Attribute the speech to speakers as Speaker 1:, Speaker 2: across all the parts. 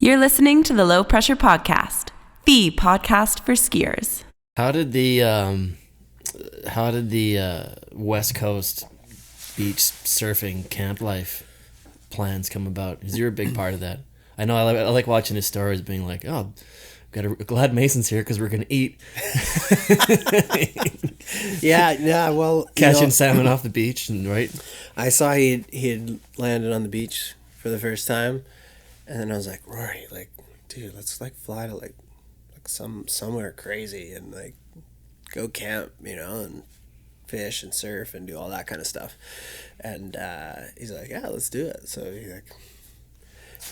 Speaker 1: You're listening to the Low Pressure Podcast, the podcast for skiers.
Speaker 2: How did the West Coast beach surfing camp life plans come about? Because you're a big part of that. I know I like watching his stories, being like, oh, glad Mason's here because we're gonna eat.
Speaker 3: yeah. Well,
Speaker 2: catching salmon off the beach, and right.
Speaker 3: I saw he had landed on the beach for the first time, and then I was like, Rory, like, dude, let's like fly to like somewhere crazy and like go camp, and fish and surf and do all that kind of stuff. And he's like, yeah, let's do it. So he like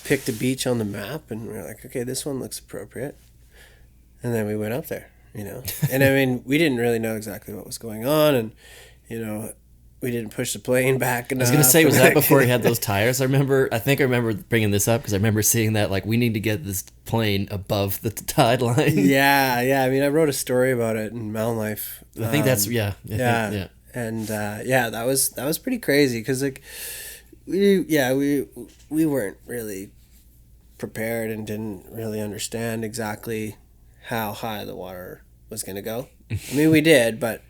Speaker 3: picked a beach on the map, and we're like, okay, this one looks appropriate. And then we went up there, And I mean, we didn't really know exactly what was going on, and we didn't push the plane back enough.
Speaker 2: I was gonna say, was that before he had those tires? I think I remember bringing this up because I remember seeing that, like, we need to get this plane above the tide line.
Speaker 3: Yeah. I mean, I wrote a story about it in Mountain Life.
Speaker 2: I think that's yeah.
Speaker 3: And that was pretty crazy because like we weren't really prepared and didn't really understand exactly how high the water was gonna go. I mean, we did, but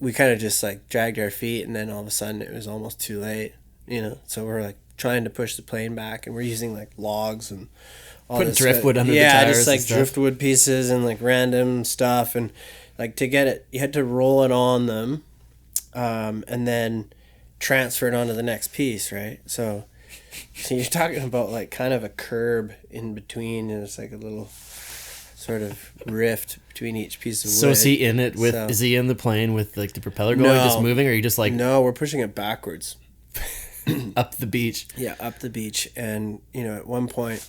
Speaker 3: we kind of just like dragged our feet, and then all of a sudden it was almost too late, So we're like trying to push the plane back, and we're using like logs and all
Speaker 2: putting driftwood under the tires.
Speaker 3: Yeah, just like driftwood pieces and like random stuff, and like to get it, you had to roll it on them, and then transfer it onto the next piece, right? So you're talking about like kind of a curb in between, and it's like a little sort of rift between each piece of wood.
Speaker 2: So is he in it with? Is he in the plane with like the propeller going, just moving, or are you just like?
Speaker 3: No, we're pushing it backwards.
Speaker 2: Up the beach.
Speaker 3: Yeah, up the beach, and at one point,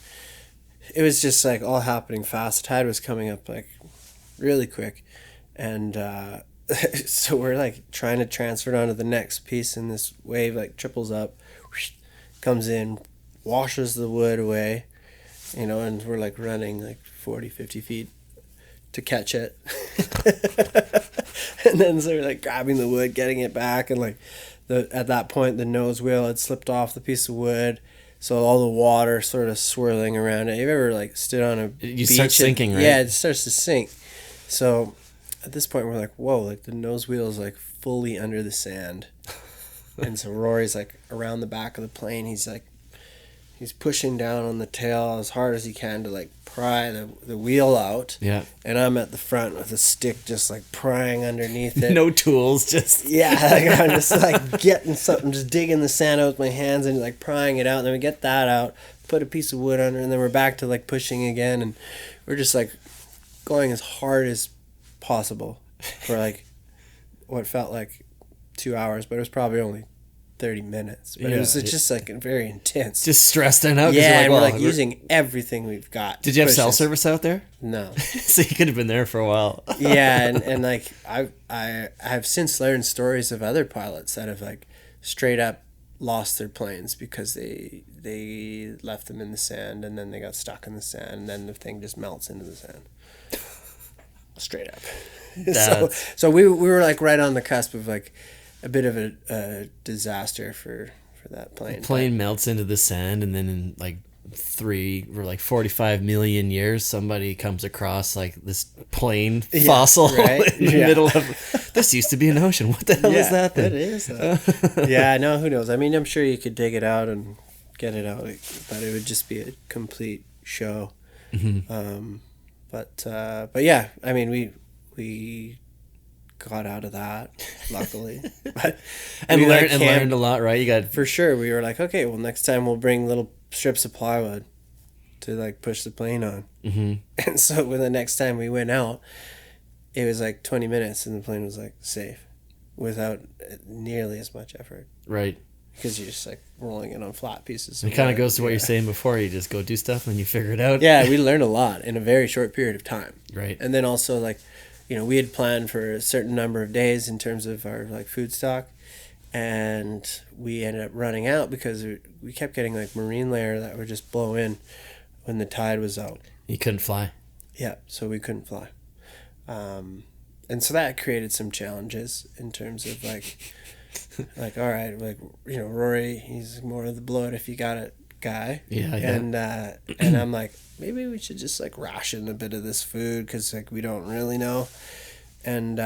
Speaker 3: it was just like all happening fast. The tide was coming up like really quick, and so we're like trying to transfer it onto the next piece, and this wave like triples up, comes in, washes the wood away, and we're like running like 40-50 feet to catch it. And then so we're like grabbing the wood, getting it back, and like at that point the nose wheel had slipped off the piece of wood, so all the water sort of swirling around it. You've ever like stood on a beach?
Speaker 2: Start sinking, right?
Speaker 3: Yeah, it starts to sink. So at this point we're like, whoa, like the nose wheel is like fully under the sand. And so Rory's like around the back of the plane. He's pushing down on the tail as hard as he can to like pry the wheel out.
Speaker 2: Yeah.
Speaker 3: And I'm at the front with a stick just like prying underneath it.
Speaker 2: No tools, just
Speaker 3: yeah. Like, I'm just like getting something, just digging the sand out with my hands and like prying it out. And then we get that out, put a piece of wood under, and then we're back to like pushing again, and we're just like going as hard as possible for like what felt like 2 hours, but it was probably only 30 minutes, but it was just like very intense,
Speaker 2: just stressed out.
Speaker 3: Yeah, and we're like using everything we've got.
Speaker 2: Did you have cell service out there?
Speaker 3: No.
Speaker 2: So you could have been there for a while.
Speaker 3: Yeah, and like I have since learned stories of other pilots that have like straight up lost their planes because they left them in the sand, and then they got stuck in the sand, and then the thing just melts into the sand. Straight up. So we were like right on the cusp of like a bit of a disaster for that plane.
Speaker 2: The plane melts into the sand, and then in like 45 million years, somebody comes across like this plane fossil in the middle of. This used to be an ocean. What the hell is that then?
Speaker 3: It is. Yeah, no, who knows? I mean, I'm sure you could dig it out and get it out, but it would just be a complete show.
Speaker 2: Mm-hmm.
Speaker 3: But yeah, I mean, we got out of that, luckily. But
Speaker 2: and learned a lot, right? You got
Speaker 3: for sure. We were like, okay, well, next time we'll bring little strips of plywood to like push the plane on.
Speaker 2: Mm-hmm.
Speaker 3: And so when the next time we went out, it was like 20 minutes, and the plane was like safe, without nearly as much effort.
Speaker 2: Right.
Speaker 3: Because you're just like rolling it on flat pieces.
Speaker 2: It kind of goes to what you're saying before. You just go do stuff and you figure it out.
Speaker 3: Yeah, we learned a lot in a very short period of time.
Speaker 2: Right.
Speaker 3: And then also like, we had planned for a certain number of days in terms of our like food stock, and we ended up running out because we kept getting like marine layer that would just blow in when the tide was out.
Speaker 2: You couldn't fly.
Speaker 3: Yeah, so we couldn't fly. And so that created some challenges in terms of like all right, like Rory, he's more of the blow it if you got it guy.
Speaker 2: Yeah.
Speaker 3: And I'm like, maybe we should just like ration a bit of this food because like we don't really know. And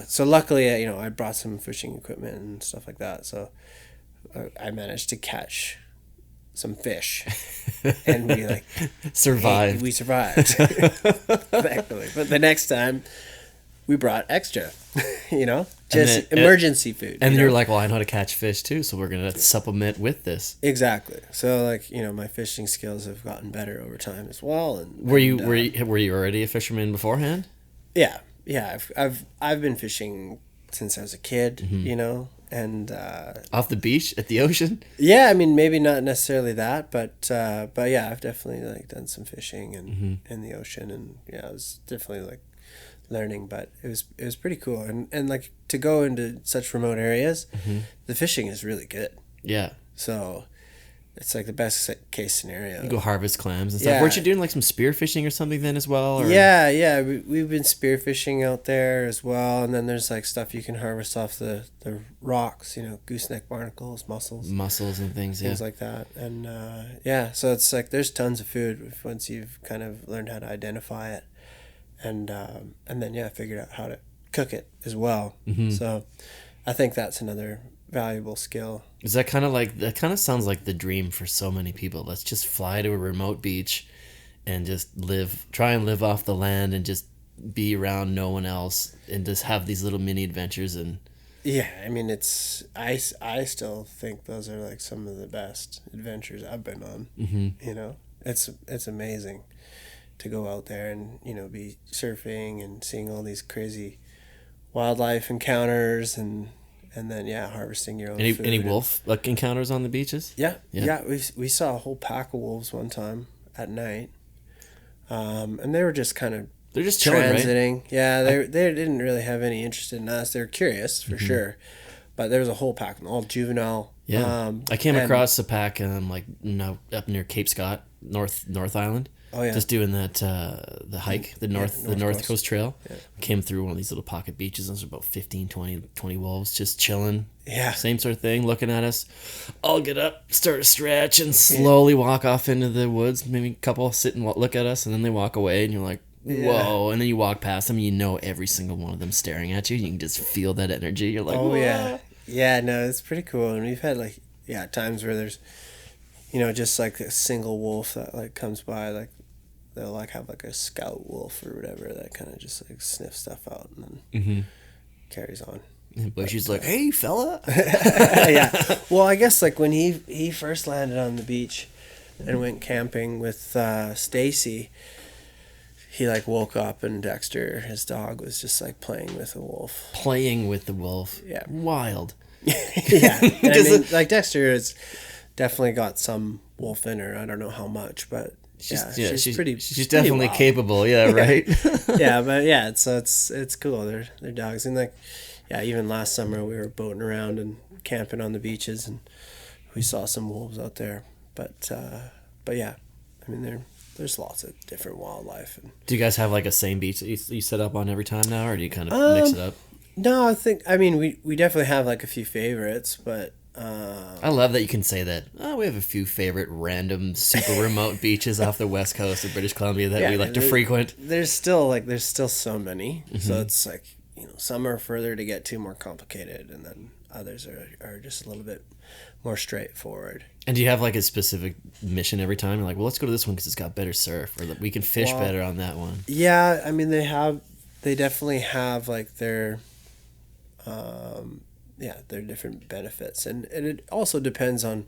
Speaker 3: so luckily, you know, I brought some fishing equipment and stuff like that. So I managed to catch some fish, and we like
Speaker 2: survived.
Speaker 3: We survived. Exactly. But the next time, we brought extra. You know, just emergency food.
Speaker 2: And you're like, well, I know how to catch fish too, so we're gonna supplement with this.
Speaker 3: Exactly. So like, you know, my fishing skills have gotten better over time as well. And
Speaker 2: were you already a fisherman beforehand?
Speaker 3: Yeah. I've been fishing since I was a kid. You know. And
Speaker 2: off the beach at the ocean.
Speaker 3: Yeah, I mean, maybe not necessarily that, but yeah, I've definitely like done some fishing and in the ocean, and yeah, I was definitely like learning, but it was pretty cool, and like to go into such remote areas, the fishing is really good.
Speaker 2: Yeah.
Speaker 3: So it's like the best case scenario.
Speaker 2: You go harvest clams and stuff.
Speaker 3: Yeah.
Speaker 2: Weren't you doing like some spear fishing or something then as well? Or?
Speaker 3: Yeah. We've been spear fishing out there as well. And then there's like stuff you can harvest off the rocks, you know, gooseneck barnacles, mussels and things like that. And yeah, so it's like there's tons of food once you've kind of learned how to identify it. And then, yeah, figured out how to cook it as well. So I think that's another valuable skill.
Speaker 2: Is that kind of sounds like the dream for so many people. Let's just fly to a remote beach and just try and live off the land and just be around no one else and just have these little mini adventures. And
Speaker 3: yeah, I mean, I still think those are like some of the best adventures I've been on. You know, it's amazing to go out there and, you know, be surfing and seeing all these crazy wildlife encounters and then harvesting your own food.
Speaker 2: Any wolf like encounters on the beaches?
Speaker 3: Yeah. We saw a whole pack of wolves one time at night, and they were just kind of
Speaker 2: they're just chilling,
Speaker 3: transiting.
Speaker 2: Right?
Speaker 3: Yeah, they didn't really have any interest in us. They were curious for sure, but there was a whole pack, all juvenile.
Speaker 2: Yeah, I came across a pack up near Cape Scott, North Island. Oh yeah, just doing that the hike, the North Coast Trail. Yeah. Came through one of these little pocket beaches. And there's about 15, 20 wolves just chilling.
Speaker 3: Yeah,
Speaker 2: same sort of thing, looking at us. I'll get up, start to stretch, and slowly walk off into the woods. Maybe a couple sit and look at us, and then they walk away, and you're like, whoa! And then you walk past them, and you know every single one of them staring at you. You can just feel that energy. You're like,
Speaker 3: oh
Speaker 2: whoa.
Speaker 3: Yeah. No, it's pretty cool. And we've had like times where there's, you know, just like a single wolf that like comes by, like they'll like have like a scout wolf or whatever that kind of just like sniffs stuff out and then carries on.
Speaker 2: But she's like, hey fella.
Speaker 3: Yeah. Well, I guess like when he first landed on the beach and went camping with Stacy, he like woke up and Dexter, his dog, was just like playing with the wolf. Yeah.
Speaker 2: Wild.
Speaker 3: Yeah. And I mean, like Dexter has definitely got some wolf in her. I don't know how much, but she's
Speaker 2: definitely
Speaker 3: wild.
Speaker 2: Capable. Yeah. Right.
Speaker 3: Yeah. But yeah, it's cool. They're dogs. And like, yeah, even last summer we were boating around and camping on the beaches and we saw some wolves out there. But yeah, I mean, there's lots of different wildlife. And
Speaker 2: do you guys have like a same beach that you set up on every time now, or do you kind of mix it up?
Speaker 3: No, I mean, we definitely have like a few favorites, but
Speaker 2: I love that you can say that. Oh, we have a few favorite random super remote beaches off the west coast of British Columbia that we like to frequent.
Speaker 3: There's still so many. So it's like, you know, some are further to get to, more complicated, and then others are just a little bit more straightforward.
Speaker 2: And do you have like a specific mission every time? You're like, well, let's go to this one because it's got better surf, or that we can fish better on that one.
Speaker 3: Yeah, I mean, they definitely have like their different benefits, and it also depends on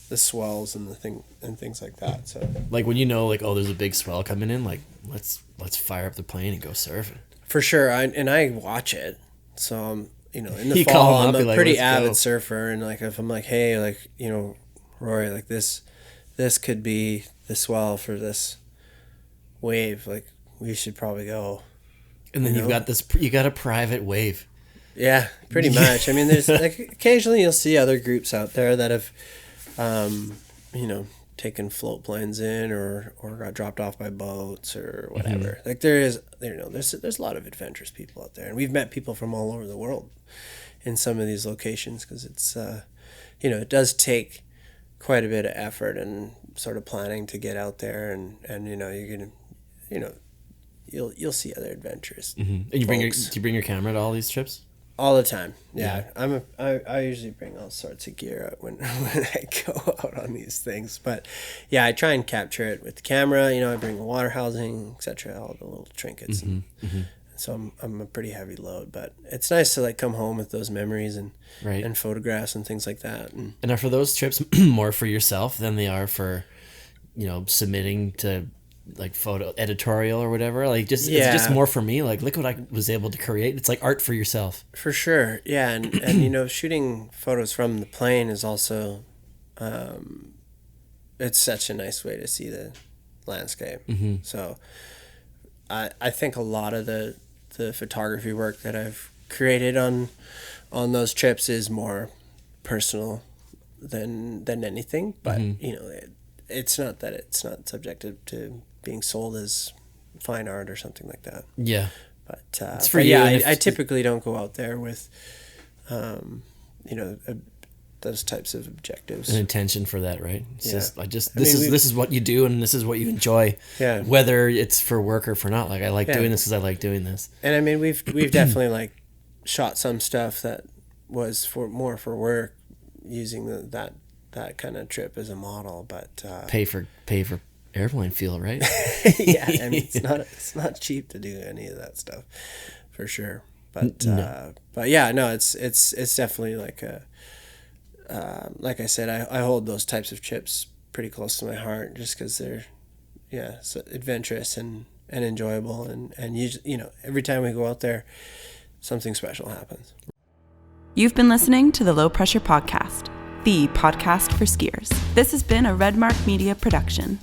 Speaker 3: the swells and things like that. So
Speaker 2: like when you know like, oh, there's a big swell coming in, like let's fire up the plane and go surfing.
Speaker 3: For sure, I watch it. So you know, in the fall, I'm a pretty avid surfer, and like if I'm like, hey, like, you know, Rory, like this could be the swell for this wave, like we should probably go.
Speaker 2: And then you got a private wave.
Speaker 3: Yeah, pretty much. I mean, there's like occasionally you'll see other groups out there that have, you know, taken float planes in or got dropped off by boats or whatever. Like there's a lot of adventurous people out there, and we've met people from all over the world in some of these locations because it's, you know, it does take quite a bit of effort and sort of planning to get out there, and you're gonna, you'll see other adventures.
Speaker 2: Mm-hmm. And do you bring your camera to all these trips?
Speaker 3: All the time. Yeah. I usually bring all sorts of gear out when I go out on these things. But yeah, I try and capture it with the camera. I bring a water housing, etc., all the little trinkets. So I'm a pretty heavy load, but it's nice to come home with those memories and photographs and things like that. And
Speaker 2: are for those trips more for yourself than they are for, submitting to photo editorial or whatever? It's just more for me. Look what I was able to create. It's like art for yourself.
Speaker 3: For sure. Yeah. And shooting photos from the plane is also, it's such a nice way to see the landscape. Mm-hmm. So I think a lot of the photography work that I've created on those trips is more personal than anything, but it's not that it's not subjective to being sold as fine art or something like that.
Speaker 2: Yeah.
Speaker 3: But
Speaker 2: it's for you.
Speaker 3: Yeah, I typically don't go out there with those types of objectives.
Speaker 2: An intention for that, right? It's this is what you do, and this is what you enjoy.
Speaker 3: Yeah.
Speaker 2: Whether it's for work or for not. I like doing this because I like doing this.
Speaker 3: And we've definitely shot some stuff that was more for work, using that kind of trip as a model, but
Speaker 2: pay for airplane fuel, right?
Speaker 3: Yeah, and it's not cheap to do any of that stuff, for sure. But but yeah, no, it's definitely like I said, I hold those types of trips pretty close to my heart, just because they're so adventurous and enjoyable, and usually, every time we go out there, something special happens.
Speaker 1: You've been listening to the Low Pressure Podcast, the podcast for skiers. This has been a Redmark Media production.